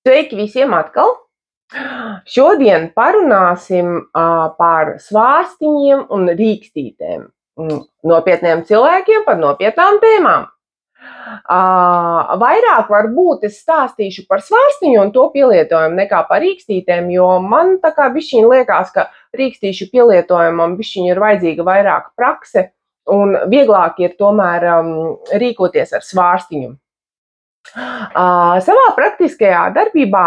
Sveiki visiem atkal! Šodien parunāsim par svārstiņiem un rīkstītēm. Nopietniem cilvēkiem par nopietnām tēmām. Vairāk varbūt es stāstīšu par svārstiņu un to pielietojumu nekā par rīkstītēm, jo man tā kā bišķiņ liekas, ka rīkstīšu pielietojumam bišķiņ ir vajadzīga vairāk prakse un vieglāk ir tomēr rīkoties ar svārstiņu. Savā praktiskajā darbībā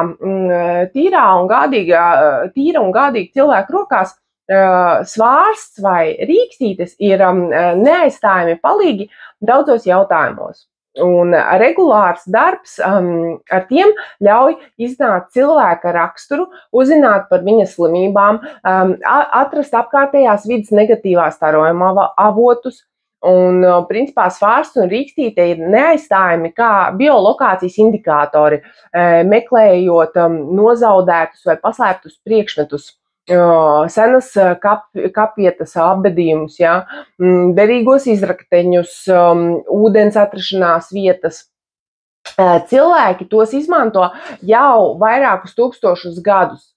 tīra un gādīga cilvēku rokās svārsts vai rīkstītes ir neaizstājami palīgi daudzos jautājumos. Un regulārs darbs ar tiem ļauj izzināt cilvēka raksturu, uzzināt par viņa slimībām, atrast apkārtējās vidas negatīvā starojuma avotus. Un, principā, svārsts un rīkstīte ir neaizstājami kā biolokācijas indikātori, meklējot nozaudētus vai paslēptus priekšmetus, senas kapietas apbedījumus, ja, derīgos izrakteņus, ūdens atrašanās vietas. Cilvēki tos izmanto jau vairākus tūkstošus gadus.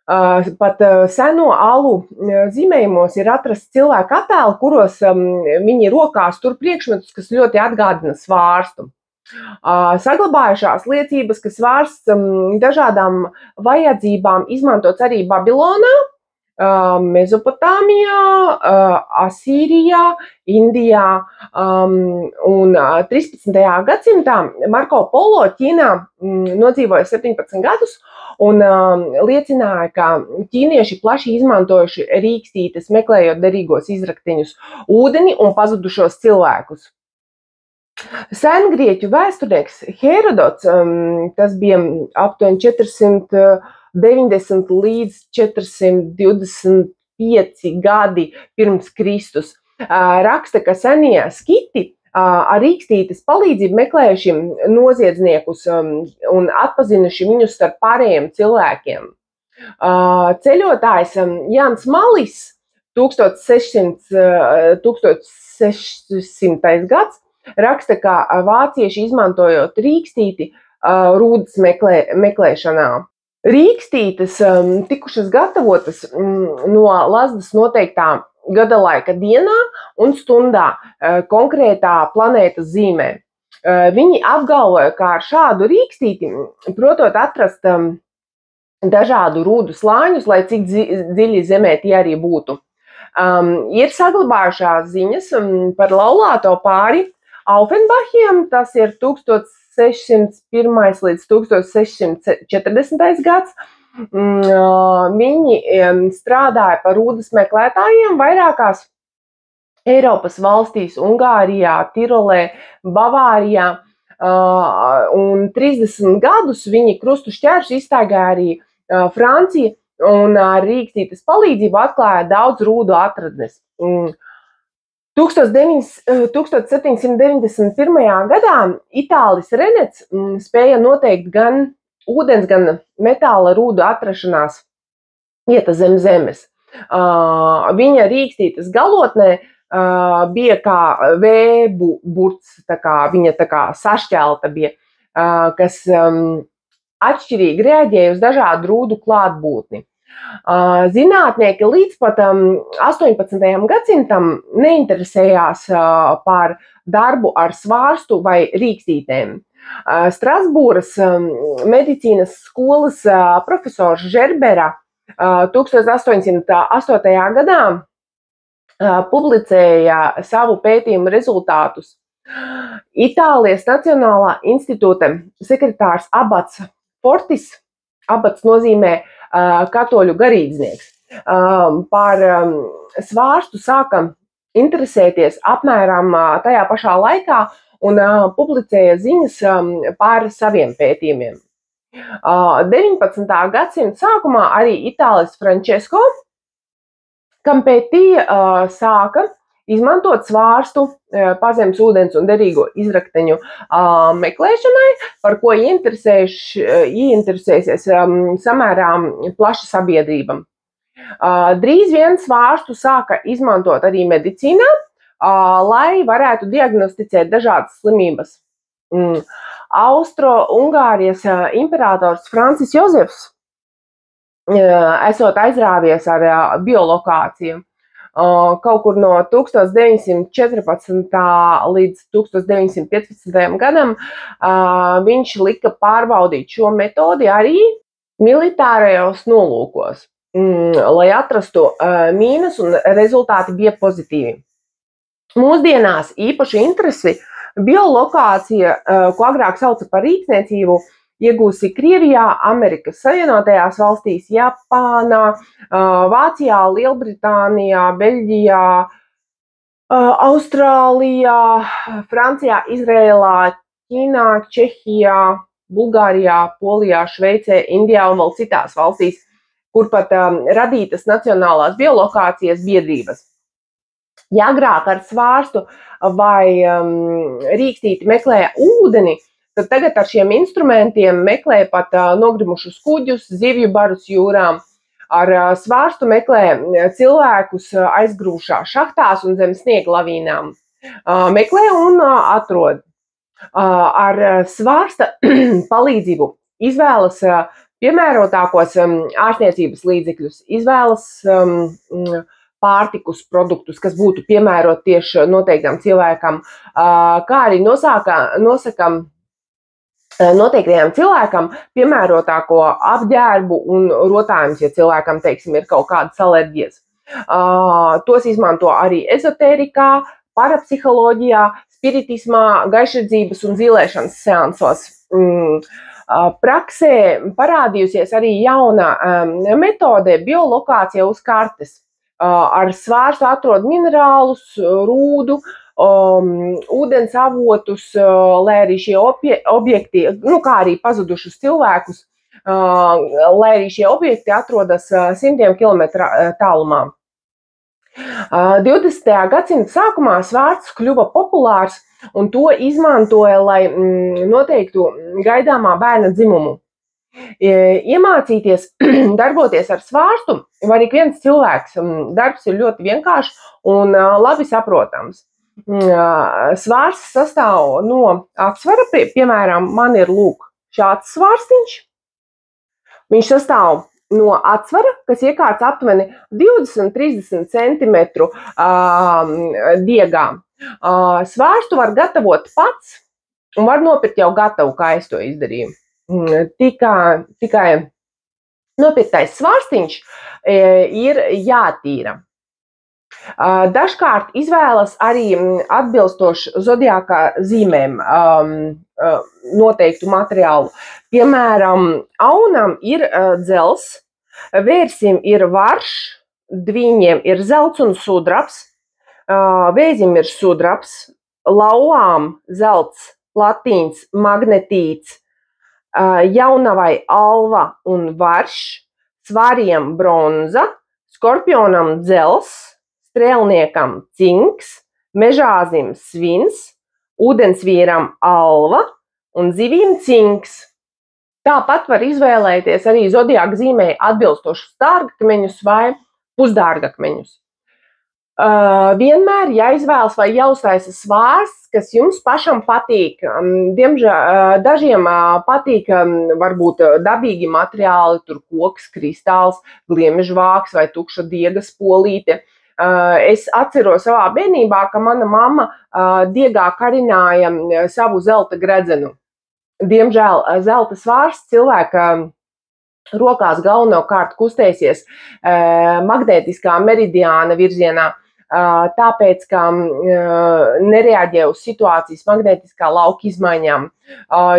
Pat seno alu zīmējumos ir atrasts cilvēku attēli, kuros viņi rokās tur priekšmetus, kas ļoti atgādina svārstu. Saglabājušās liecības, ka svārsts dažādām vajadzībām izmantots arī Babilonā, Mezopotāmijā, Asīrijā, Indijā un 13. gadsimtā Marko Polo Ķīnā nodzīvoja 17 gadus un liecināja, ka ķīnieši plaši izmantojuši rīkstītes, meklējot derīgos izrakteņus, ūdeni un pazudušos cilvēkus. Sengrieķu vēsturnieks Herodots, tas bija aptuveni 490 līdz 425 gadi pirms Kristus, raksta, ka senie skiti ar rīkstītes palīdzību meklējuši noziedzniekus un atpazinuši viņus starp pārējiem cilvēkiem. Ceļotājs Jānis Malis 1600. gads raksta, ka vācieši izmantojot rīkstīti rūdas meklēšanā. Rīkstītes tikušas gatavotas no lazdas noteiktā gada laika dienā un stundā konkrētā planētas zīmē. Viņi apgalvoja, ka ar šādu rīkstīti, protot atrast dažādu rūdu slāņus, lai cik dziļi zemē tie arī būtu. Ir saglabājušās ziņas par laulāto pāri Aufenbachiem, tas ir 1601 līdz 1640. gads. Viņi strādāja par rūdas meklētājiem vairākās Eiropas valstīs, Ungārijā, Tirolē, Bavārijā, un 30 gadus viņi krustu šķēršus izstaigāja arī Francija un ar rīkstītes palīdzību atklāja daudz rūdu atradnes. 1791. gadā Itālis Renets spēja noteikt gan ūdens, gan metāla rūdu atrašanās vietas zem zemes. Viņa rīkstītes galotnē bija kā vēburts, viņa sašķelta bija, kas atšķirīgi reaģēja uz dažādu rūdu klātbūtni. Zinātnieki līdz pat 18. gadsimtam neinteresējās par darbu ar svārstu vai rīkstītēm. Strasbūras medicīnas skolas profesors Žerbera 1808. gadā publicēja savu pētījumu rezultātus. Itālijas Nacionālā institūta sekretārs Abats Fortis, abats nozīmē katoļu garīdznieks, par svārstu sāka interesēties apmēram tajā pašā laikā un publicēja ziņas par saviem pētījumiem. 19. gadsimta sākumā arī Itālis Francesco Campeti sāka izmantot svārstu pazemes ūdens un derīgo izrakteņu meklēšanai, par ko ieinteresēsies samērā plaša sabiedrība. Drīz vien svārstu sāka izmantot arī medicīnā, lai varētu diagnosticēt dažādas slimības. Austro-Ungārijas imperators Francis Jozefs esot aizrāvies ar biolokāciju. Kaut kur no 1914. līdz 1915. gadam viņš lika pārbaudīt šo metodi arī militārajos nolūkos, lai atrastu mīnas, un rezultāti bija pozitīvi. Mūsdienās īpaši interesi biolokācija, ko agrāk sauca par rīksniecību, iegūsi Krievijā, Amerikas Savienotajās valstīs, Japānā, Vācijā, Lielbritānijā, Beļģijā, Austrālijā, Francijā, Izrēlā, Ķīnā, Čehijā, Bulgārijā, Polijā, Šveicē, Indijā un vēl citās valstīs, kur pat radītas nacionālās biolokācijas biedrības. Ja agrāk ar svārstu vai rīkstīti meklēja ūdeni, tad tagad ar šiem instrumentiem meklē pat nogrimušus kuģus, zivju barus jūrām. Ar svārstu meklē cilvēkus aizgrūšā šahtās un zem sniega lavīnām. Meklē un atrod. Ar svārsta palīdzību izvēlas piemērotākos ārstniecības līdzekļus, izvēlas pārtikus produktus, kas būtu piemēroti tieši noteiktam cilvēkam, kā arī nosakam noteiktajam cilvēkam piemērotāko apģērbu un rotājumus, ja cilvēkam, teiksim, ir kaut kādas alerģijas. Tos izmanto arī ezotērikā, parapsiholoģijā, spiritismā, gaišredzības un zīlēšanas seansos. Praksē parādījusies arī jauna metode biolokācija uz kartes. Ar svārstu atrod minerālus, rūdu, ūdens avotus, lai arī šie objekti, kā arī pazudušus cilvēkus, lai arī šie objekti atrodas simtiem kilometru tālumā. 20. gadsimta sākumā svārsts kļuva populārs, un to izmantoja, lai noteiktu gaidāmā bērna dzimumu. Iemācīties darboties ar svārstu var ik viens cilvēks. Darbs ir ļoti vienkāršs un labi saprotams. Svārsts sastāv no atsvara, piemēram, man ir šāds svārstiņš. Viņš sastāv no atsvara, kas iekārts aptuveni 20–30 centimetru diegā. Svārstu var gatavot pats un var nopirkt jau gatavu, kā es to izdarīju. Tikai nopirktais svārstiņš ir jātīra. Dažkārt izvēlas arī atbilstoši zodiākā zīmēm noteiktu materiālu. Piemēram, aunam ir dzels, vērsim ir varš, dviņiem ir zelts un sudrabs, vēzim ir sudrabs, lauvām zelts, platīns, magnetīts, jaunavai alva un varš, svariem bronza, skorpionam dzels, strēlniekam cinks, mežāzim svins, ūdensvīram alva un zivīm cinks. Tāpat var izvēlēties arī zodiāka zīmē atbilstošus dārgakmeņus vai pusdārgakmeņus. Vienmēr jāizvēlas vai jāuztaisa svārsts, kas jums pašam patīk. Diemžēl dažiem patīk varbūt dabīgi materiāli, tur koks, kristāls, gliemežvāks vai tukša diega spolīte. Es atceros savā bērnībā, ka mana mamma diegā karināja savu zelta gredzenu. Diemžēl zelta svārsts cilvēka rokās galvenokārt kustēsies magnētiskā meridiāna virzienā, tāpēc, ka nereaģē uz situācijas magnētiskā lauka izmaiņām,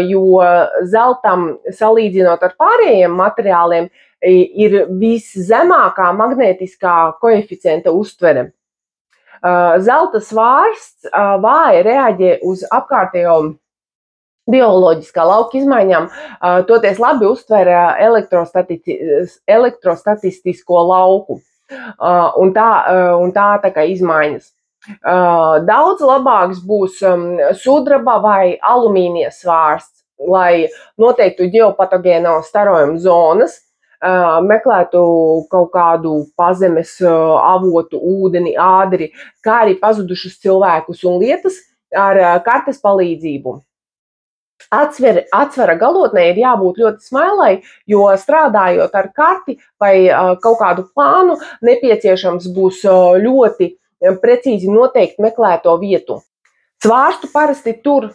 jo zeltam, salīdzinot ar pārējiem materiāliem, ir viszemākā magnētiskā koeficienta uztvere. Zelta svārsts vāji reaģē uz apkārtējo bioloģiskā lauka izmaiņām, toties labi uztver elektrostatistisko lauku. Un tā kā izmaiņas. Daudz labāks būs sudraba vai alumīnija svārsts, lai noteiktu ģeopatogēno starojumu zonas, meklētu kaut kādu pazemes avotu, ūdeni, ādri, kā arī pazudušus cilvēkus un lietas ar kartes palīdzību. Atsvara galotnē ir jābūt ļoti smailai, jo strādājot ar karti vai kaut kādu plānu, nepieciešams būs ļoti precīzi noteikt meklēto vietu. Svārstu parasti tur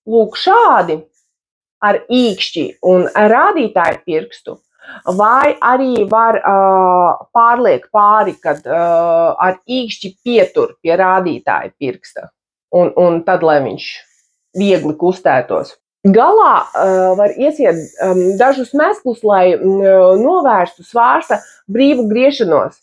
lūk šādi ar īkšķi un rādītāju pirkstu, vai arī var pārliekt pāri, kad ar īkšķi pietur pie rādītāja pirksta, un tad, lai viņš viegli kustētos. Galā var iesiet dažus mesklus, lai novērstu svārsta brīvu griešanos.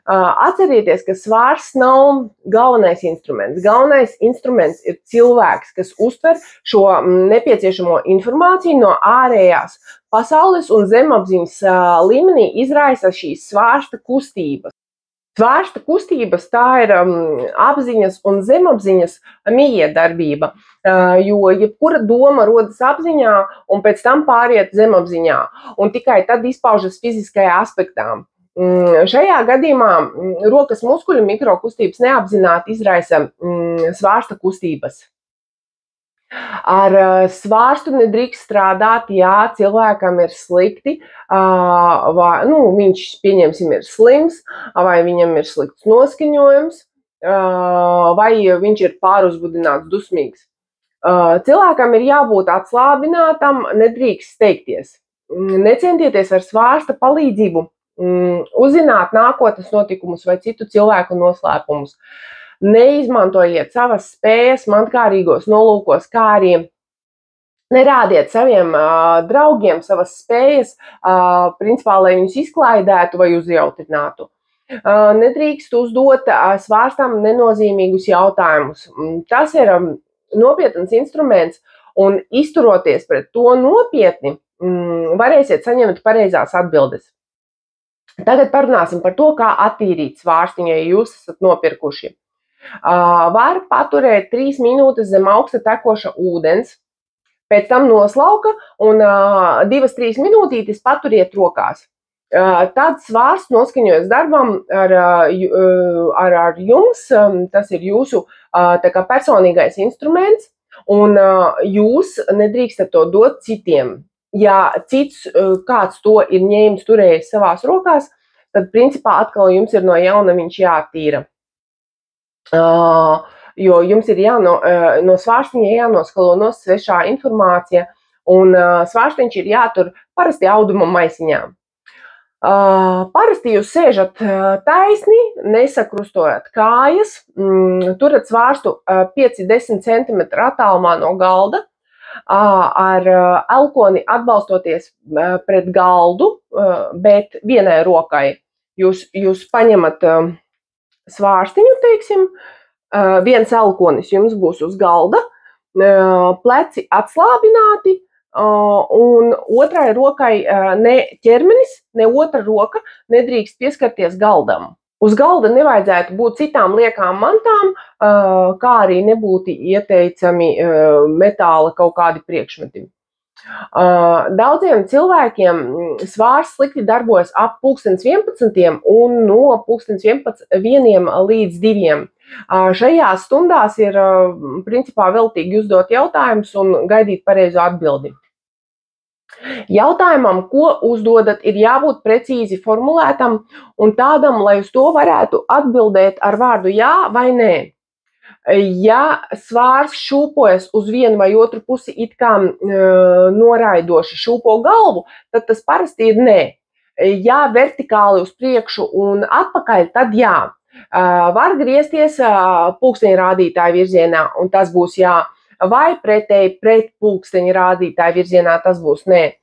Atcerieties, ka svārsts nav galvenais instruments. Galvenais instruments ir cilvēks, kas uztver šo nepieciešamo informāciju no ārējās pasaules un zemapziņas līmenī izraisa šīs svārsta kustības. Svārsta kustības tā ir apziņas un zemapziņas mijiedarbība, jo jebkura doma rodas apziņā un pēc tam pāriet zemapziņā, un tikai tad izpaužas fiziskajā aspektā. Šajā gadījumā rokas muskuļu mikrokustības neapzināti izraisa svārsta kustības. Ar svārstu nedrīkst strādāt, ja cilvēkam ir slikti, viņš, pieņemsim, ir slims, vai viņam ir slikts noskaņojums, vai viņš ir pāruzbudināts, dusmīgs. Cilvēkam ir jābūt atslābinātam, nedrīkst steigties. Necentieties ar svārsta palīdzību uzzināt nākotnes notikumus vai citu cilvēku noslēpumus. Neizmantojiet savas spējas mantkārīgos nolūkos, kā arī nerādiet saviem draugiem savas spējas, principā, lai viņus izklaidētu vai uzjautrinātu. Nedrīkst uzdot svārstam nenozīmīgus jautājumus. Tas ir nopietns instruments, un izturoties pret to nopietni, varēsiet saņemt pareizās atbildes. Tagad parunāsim par to, kā attīrīt svārstiņu, ja jūs esat nopirkuši. Var paturēt 3 minūtes zem augsta tekoša ūdens, pēc tam noslauka un 2-3 minūtītes paturiet rokās. Tad svārsts noskaņojas darbam ar jums, tas ir jūsu personīgais instruments, un jūs nedrīkstat to dot citiem. Ja cits kāds to ir ņēmis, turējis savās rokās, tad principā atkal jums ir no jauna viņš jātīra. Jo jums ir no svārstiņa jānoskalo no svešā informācija, un svārstiņš ir jātur parasti auduma maisiņā. Parasti jūs sēžat taisni, nesakrustojat kājas, turat svārstu 5-10 cm attālumā no galda, ar elkoni atbalstoties pret galdu, bet vienai rokai. Jūs paņemat svārstiņu, teiksim, viens elkonis jums būs uz galda, pleci atslābināti, un otrai rokai ne ķermenis, ne otra roka nedrīkst pieskarties galdam. Uz galda nevajadzētu būt citām liekām mantām, kā arī nebūtu ieteicami metāla kaut kādi priekšmeti. Daudziem cilvēkiem svārsts slikti darbojas ap 11 un no 11 līdz 2. Šajās stundās ir principā veltīgi uzdot jautājumus un gaidīt pareizo atbildi. Jautājumam, ko uzdodat, ir jābūt precīzi formulētam un tādam, lai uz to varētu atbildēt ar vārdu jā vai nē. Ja svārsts šūpojas uz vienu vai otru pusi it kā noraidoši šūpo galvu, tad tas parasti ir nē. Ja vertikāli uz priekšu un atpakaļ, tad jā. Var griezties pulksteņa rādītāja virzienā, un tas būs jā. Vai pretēji pret pulksteņa rādītāja virzienā, tas būs nē.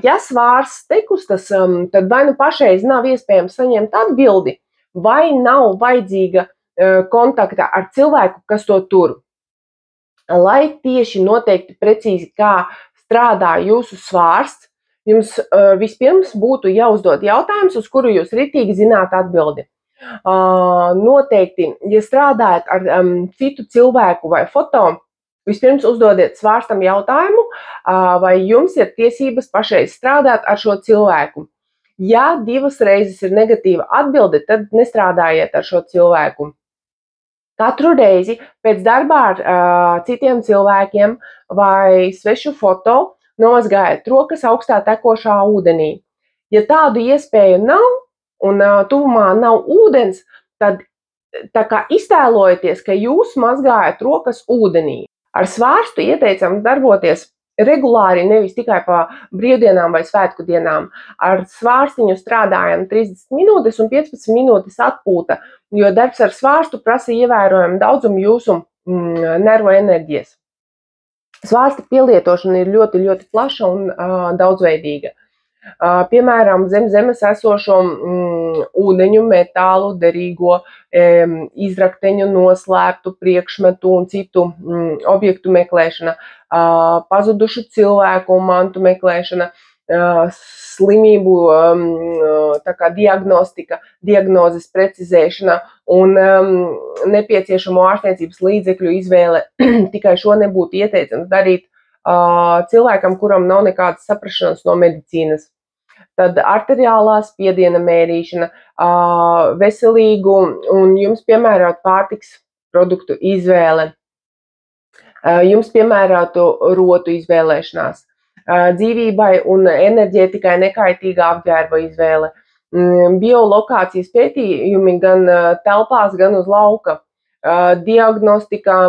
Ja svārsts tekustas, tad vai nu pašreiz nav iespējams saņemt atbildi, vai nav vajadzīga kontakta ar cilvēku, kas to tur. Lai tieši noteikti precīzi, kā strādā jūsu svārsts, jums vispirms būtu jāuzdod jautājums, uz kuru jūs ritīgi zināt atbildi. Noteikti, ja strādājat ar citu cilvēku vai foto, vispirms uzdodiet svārstam jautājumu, vai jums ir tiesības pašreiz strādāt ar šo cilvēku. Ja 2 reizes ir negatīva atbilde, tad nestrādājiet ar šo cilvēku. Katru reizi pēc darbā ar citiem cilvēkiem vai svešu foto nomazgājiet rokas augstā tekošā ūdenī. Ja tādu iespēju nav un tuvumā nav ūdens, tad tā kā iztēlojieties, ka jūs mazgājat rokas ūdenī. Ar svārstu ieteicams darboties regulāri, nevis tikai pa brīvdienām vai svētku dienām. Ar svārstiņu strādājam 30 minūtes un 15 minūtes atpūta, jo darbs ar svārstu prasa ievērojumu daudzumu jūsu nervu enerģijas. Svārsta pielietošana ir ļoti, ļoti plaša un daudzveidīga. Piemēram, zem zemes esošo ūdeņu, metālu, derīgo, izrakteņu, noslēptu priekšmetu un citu objektu meklēšana, pazudušu cilvēku un mantu meklēšana, slimību diagnostika, diagnozes precizēšana un nepieciešamo ārstniecības līdzekļu izvēle. Tikai šo nebūtu ieteicams darīt cilvēkam, kuram nav nekādas saprašanas no medicīnas. Tad arteriālā spiediena mērīšana, veselīgu un jums piemērot pārtiks produktu izvēle, jums piemērotu rotu izvēlēšanās, dzīvībai un enerģētikai nekaitīgā apģērba izvēle, biolokācijas pētījumi gan telpās, gan uz lauka, diagnostikā,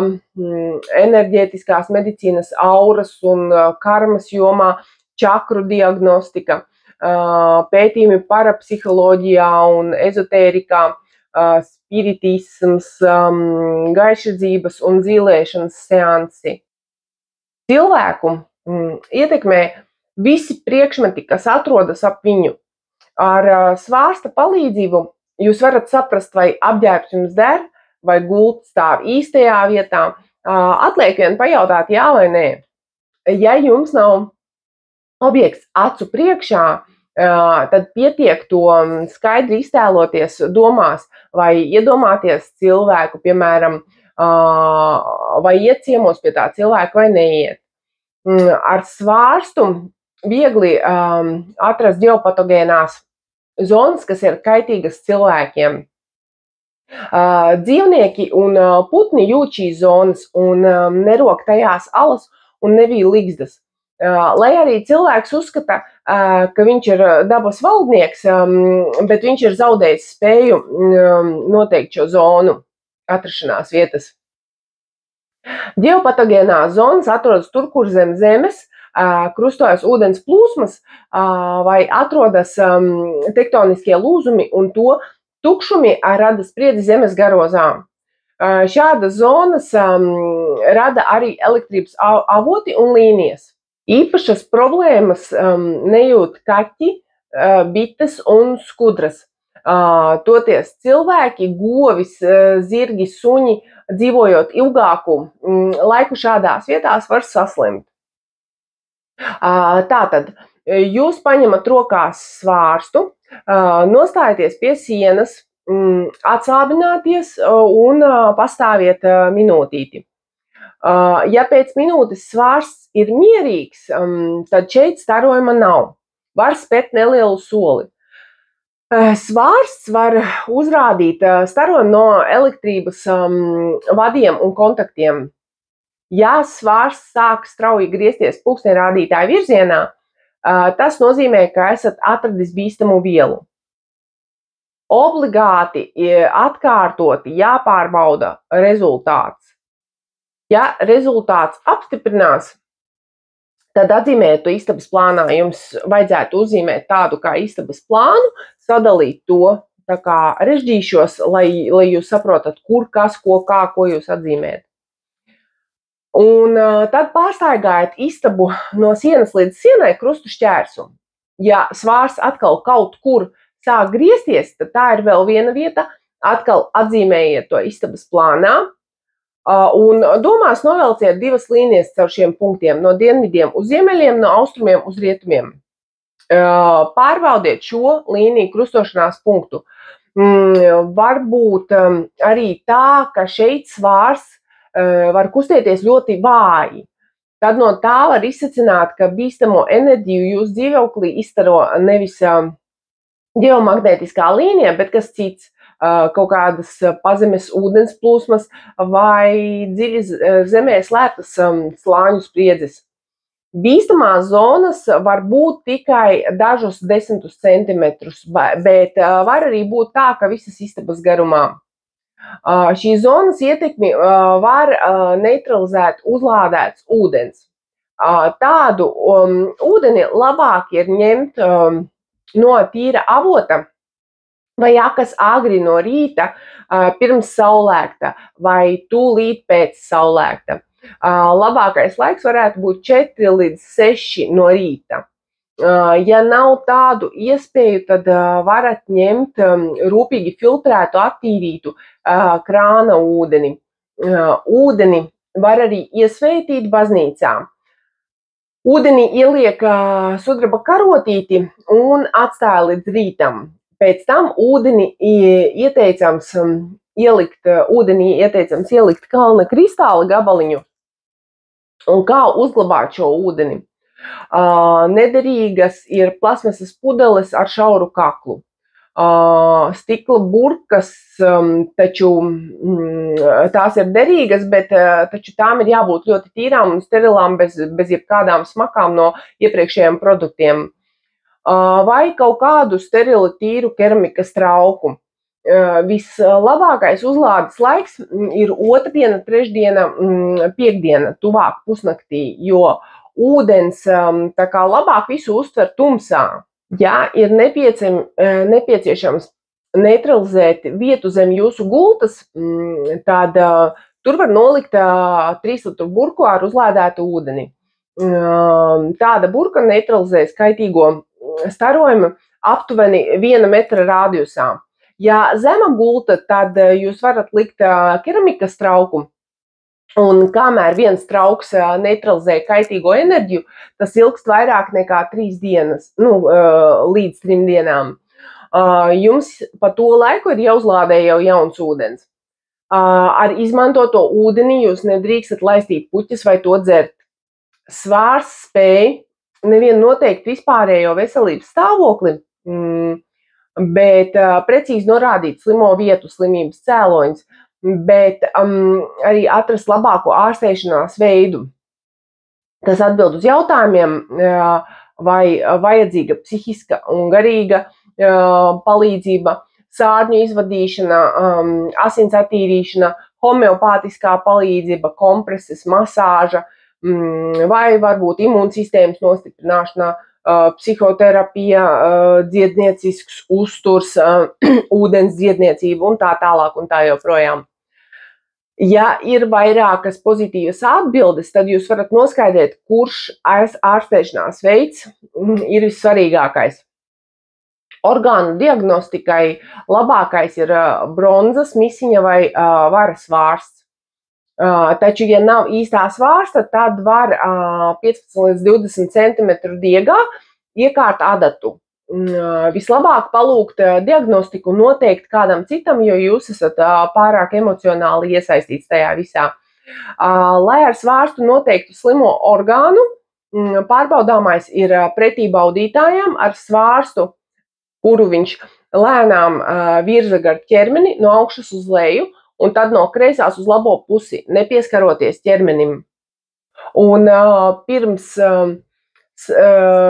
enerģētiskās medicīnas auras un karmas jomā, čakru diagnostika, pētījumi parapsiholoģijā un ezotērikā, spiritisms, gaišredzības un zīlēšanas seansi. Cilvēku ietekmē visi priekšmeti, kas atrodas ap viņu. Ar svārsta palīdzību jūs varat saprast, vai apģērbs jums der, vai gulta stāv īstajā vietā. Atliek vien pajautāt jā vai nē. Ja jums nav objekts acu priekšā, tad pietiek to skaidri iztēloties domās vai iedomāties cilvēku, piemēram, vai iet ciemos pie tā cilvēka vai neiet. Ar svārstu viegli atrast ģeopatogēnās zonas, kas ir kaitīgas cilvēkiem. Dzīvnieki un putni jūt šīs zonas un nerok tajās alas un nebija ligzdas. Lai arī cilvēks uzskata, ka viņš ir dabas valdnieks, bet viņš ir zaudējis spēju noteikt šo zonu atrašanās vietas. Ģeopatogēnās zonas atrodas tur, kur zem zemes krustojas ūdens plūsmas vai atrodas tektoniskie lūzumi un to tukšumi rada spriedzi zemes garozām. Šādas zonas rada arī elektrības avoti un līnijas. Īpašas problēmas nejūt kaķi, bites un skudras. Toties cilvēki, govis, zirgi, suņi, dzīvojot ilgāku laiku šādās vietās, var saslimt. Tātad, jūs paņemat rokās svārstu, nostājieties pie sienas, atslābināties un pastāviet minūtīti. Ja pēc minūtes svārsts ir mierīgs, tad šeit starojuma nav. Var spērt nelielu soli. Svārsts var uzrādīt starojumu no elektrības vadiem un kontaktiem. Ja svārsts sāk strauji griezties pulksteņrādītāja virzienā, tas nozīmē, ka esat atradis bīstamu vielu. Obligāti atkārtoti jāpārbauda rezultāts. Ja rezultāts apstiprinās, tad atzīmēt to istabas plānā. Jums vajadzētu uzzīmēt tādu kā istabas plānu, sadalīt to tā kā režģīšos, lai jūs saprotat, kur, kas, ko, kā, ko jūs atzīmēt. Un tad pārstaigājiet istabu no sienas līdz sienai krustu šķērsu. Ja svārsts atkal kaut kur sāk griezties, tad tā ir vēl viena vieta, atkal atzīmējiet to istabas plānā. Un domās novelciet divas līnijas caur šiem punktiem, no dienvidiem uz ziemeļiem, no austrumiem uz rietumiem. Pārbaudiet šo līniju krustošanās punktu. Varbūt arī tā, ka šeit svārsts var kustēties ļoti vāji. Tad no tā var izsacināt, ka bīstamo enerģiju jūs dzīvoklī izstaro nevis ģeomagnētiskā līnija, bet kas cits. kaut kādas pazemes ūdens plūsmas vai dziļi zemē slēptas slāņu spriedzes. Bīstamās zonas var būt tikai dažus desmitus centimetrus, bet var arī būt tā, ka visas istabas garumā. Šīs zonas ietekmi var neutralizēt uzlādēts ūdens. Tādu ūdeni labāk ir ņemt no tīra avota vai akas agri no rīta pirms saulēkta vai tūlīt pēc saulēkta. Labākais laiks varētu būt 4 līdz 6 no rīta. Ja nav tādu iespēju, tad varat ņemt rūpīgi filtrētu, attīrītu krāna ūdeni. Ūdeni var arī iesvētīt baznīcā. Ūdeni ieliek sudraba karotīti un atstāja līdz rītam. Pēc tam ūdeni ieteicams ielikt kalna kristāla gabaliņu. Un kā uzglabāt šo ūdeni? Nederīgas ir plasmasas pudeles ar šauru kaklu. Stikla burkas, taču tās ir derīgas, bet taču tām ir jābūt ļoti tīrām un sterilām bez jebkādām smakām no iepriekšējiem produktiem. Vai kaut kādu sterilu tīru keramikas trauku. Vislabākais uzlādes laiks ir otrdiena, trešdiena, piektdiena, tuvāk pusnaktī, jo ūdens tā kā labāk visu uztver tumsā. Ja ir nepieciešams neutralizēt vietu zem jūsu gultas, tad tur var nolikt 3 litru burku ar uzlādētu ūdeni. Tāda burka neutralizēs kaitīgo starojumu aptuveni 1 metra rādījusā. Ja zema gulta, tad jūs varat likt keramikas trauku, un kamēr viens trauks neutralizē kaitīgo enerģiju, tas ilgst vairāk nekā 3 dienas, līdz 3 dienām. Jums pa to laiku ir jāuzlādē jau jauns ūdens. Ar izmantoto ūdeni jūs nedrīkstat laistīt puķes vai to dzert. Svārs spēj nevienu noteikti vispārējo veselības stāvokli, bet precīzi norādīt slimo vietu, slimības cēloņus, bet arī atrast labāko ārstēšanās veidu. Tas atbild uz jautājumiem, vai vajadzīga psihiska un garīga palīdzība, sārņu izvadīšana, asins attīrīšana, homeopātiskā palīdzība, kompreses, masāža, vai varbūt imūnsistēmas nostiprināšana, psihoterapija, dziedniecisks uzturs, ūdens dziedniecība un tā tālāk un tā joprojām. Ja ir vairākas pozitīvas atbildes, tad jūs varat noskaidrot, kurš ārstēšanās veids ir vissvarīgākais. Orgānu diagnostikai labākais ir bronzas, misiņa vai varas vārsts. Taču, ja nav īstā svārsta, tad var 15 līdz 20 cm diegā iekārt adatu. Vislabāk palūgt diagnostiku noteikt kādam citam, jo jūs esat pārāk emocionāli iesaistīts tajā visā. Lai ar svārstu noteiktu slimo orgānu, pārbaudāmais ir pretī baudītājam ar svārstu, kuru viņš lēnām virza gar ķermeni no augšas uz leju, un tad no kreisās uz labo pusi, nepieskaroties ķermenim. Un pirms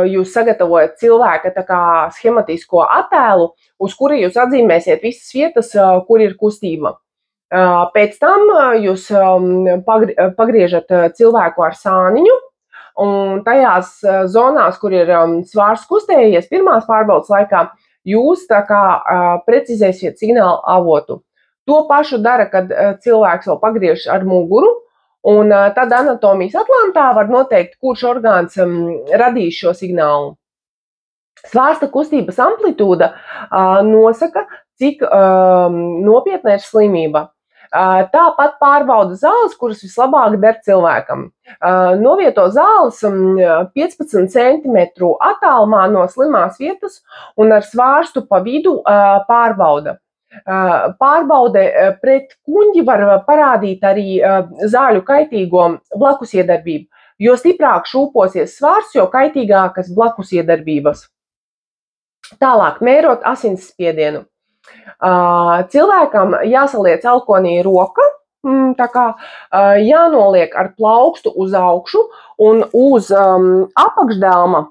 jūs sagatavojat cilvēka tā kā schematisko attēlu, uz kuri jūs atzīmēsiet visas vietas, kur ir kustība. Pēc tam jūs pagriežat cilvēku ar sāniņu, un tajās zonās, kur ir svārs kustējies pirmās pārbaudas laikā, jūs tā kā precizēsiet signālu avotu. To pašu dara, kad cilvēks vēl pagriež ar muguru, un tad anatomijas atlantā var noteikt, kurš orgāns radīs šo signālu. Svārsta kustības amplitūda nosaka, cik nopietna ir slimība. Tāpat pārbauda zāles, kuras vislabāk der cilvēkam. Novieto zāles 15 cm attālumā no slimās vietas un ar svārstu pa vidu pārbauda. Pārbaude pret kuņģi var parādīt arī zāļu kaitīgo blakusiedarbību, jo stiprāk šūposies svārs, jo kaitīgākas blakusiedarbības. Tālāk, mērot asinsspiedienu. Cilvēkam jāsaliec elkonī roka, tā kā jānoliek ar plaukstu uz augšu un uz apakšdelma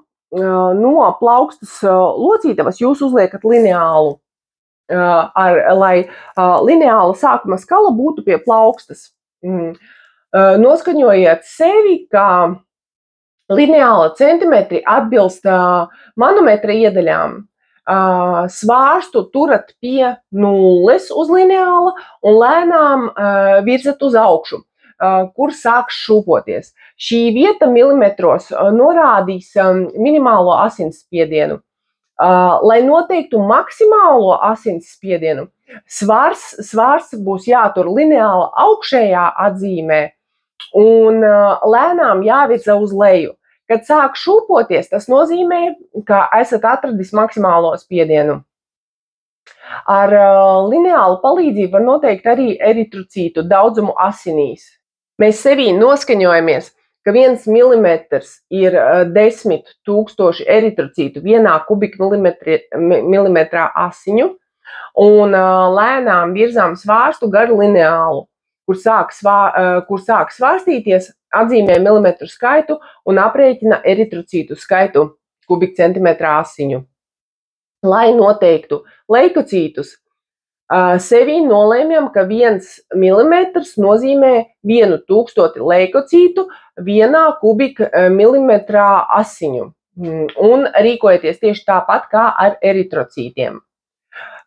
no plaukstas locītavas jūs uzliekat lineālu, lai lineāla sākuma skala būtu pie plaukstas. Noskaņojiet sevi, ka lineāla centimetri atbilst manometra iedaļām. Svārstu turat pie nulles uz lineāla un lēnām virzat uz augšu, kur sāks šūpoties. Šī vieta milimetros norādīs minimālo asinsspiedienu. Lai noteiktu maksimālo asinsspiedienu, svars būs jātur lineāla augšējā atzīmē un lēnām jāvirza uz leju. Kad sāk šūpoties, tas nozīmē, ka esat atradis maksimālo spiedienu. Ar lineālu palīdzību var noteikt arī eritrocītu daudzumu asinīs. Mēs sevī noskaņojamies, ka 1 milimetrs ir 10 000 eritrocītu vienā kubikmilimetrā asiņu, un lēnām virzām svārstu gar lineālu, kur sāk svārstīties, atzīmē milimetru skaitu un aprēķina eritrocītu skaitu kubikcentimetrā asiņu. Lai noteiktu leikocītus, sevī nolēmjam, ka 1 milimetrs nozīmē 1000 leikocītu vienā kubikmilimetrā asiņu. Un rīkojieties tieši tāpat kā ar eritrocītiem.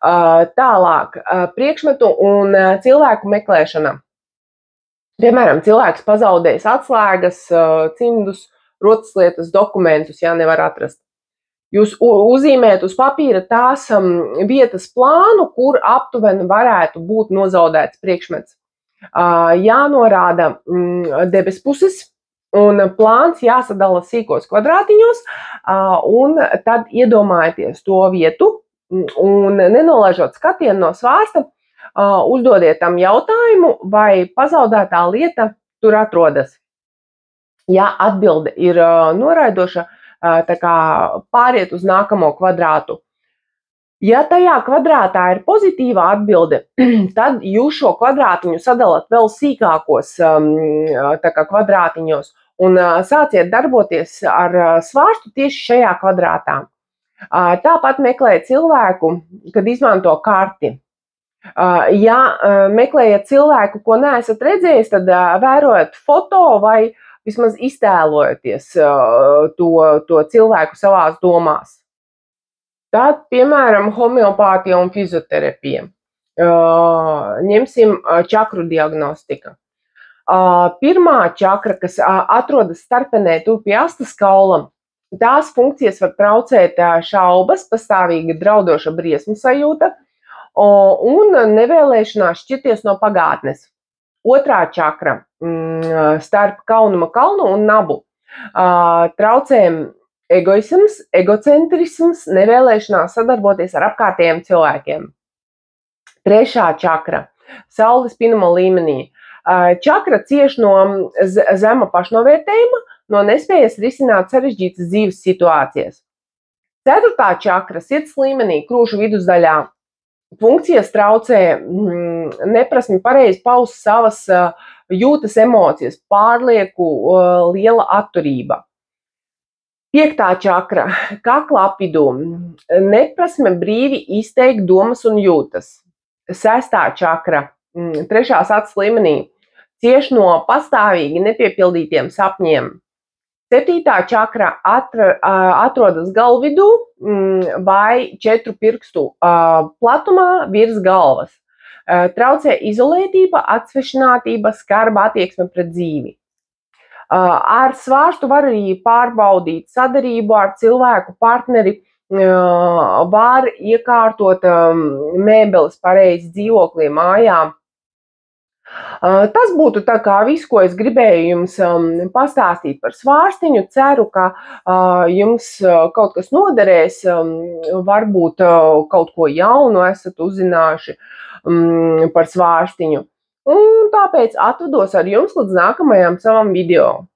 Tālāk, priekšmetu un cilvēku meklēšana. Piemēram, cilvēks pazaudējis atslēgas, cimdus, rotaslietas, dokumentus, ja nevar atrast. Jūs uzzīmējat uz papīra tās vietas plānu, kur aptuveni varētu būt nozaudēts priekšmets. Jānorāda debespuses un plāns jāsadala sīkos kvadrātiņos, un tad iedomājieties to vietu un nenolaižot skatienu no svārsta, uzdodiet tam jautājumu, vai pazaudētā lieta tur atrodas. Ja atbilde ir noraidoša, tā kā pāriet uz nākamo kvadrātu. Ja tajā kvadrātā ir pozitīva atbilde, tad jūs šo kvadrātiņu sadalat vēl sīkākos tā kā kvadrātiņos un sāciet darboties ar svārstu tieši šajā kvadrātā. Tāpat meklējiet cilvēku, kad izmanto karti. Ja meklējat cilvēku, ko neesat redzējis, tad vērojat foto vai vismaz iztēlojoties to cilvēku savās domās. Tad, piemēram, homeopātija un fizioterapija. Ņemsim čakru diagnostika. Pirmā čakra, kas atrodas starpenē tuvu pie astes kaula, tās funkcijas var traucēt šaubas, pastāvīga draudoša briesmu sajūta un nevēlēšanās šķirties no pagātnes. Otrā čakra starp kaunuma kalnu un nabu traucē egoisms, egocentrisms, nevēlēšanās sadarboties ar apkārtējiem cilvēkiem. Trešā čakra saules pinuma līmenī. Čakra cieš no zema pašnovērtējuma, no nespējas risināt sarežģītas dzīves situācijas. Ceturtā čakra sirds līmenī, krūšu vidusdaļā. Funkcijas traucē neprasmi pareizi paust savas jūtas emocijas, pārlieku liela atturība. Piektā čakra, kakla apvidū, neprasme brīvi izteikt domas un jūtas. Sestā čakra, trešās acis līmenī, cieš no pastāvīgi nepiepildītiem sapņiem. Septītā čakra atrodas galvidū vai 4 pirkstu platumā virs galvas. Traucē izolētība, atsvešinātība, skarba attieksme pret dzīvi. Ar svārstu var arī pārbaudīt sadarību ar cilvēku partneri, var iekārtot mēbeles pareizi dzīvoklī, mājā. Tas būtu tā kā viss, ko es gribēju jums pastāstīt par svārstiņu. Ceru, ka jums kaut kas noderēs, varbūt kaut ko jaunu esat uzzinājuši par svārstiņu. Un tāpēc atvados ar jums līdz nākamajam savam video.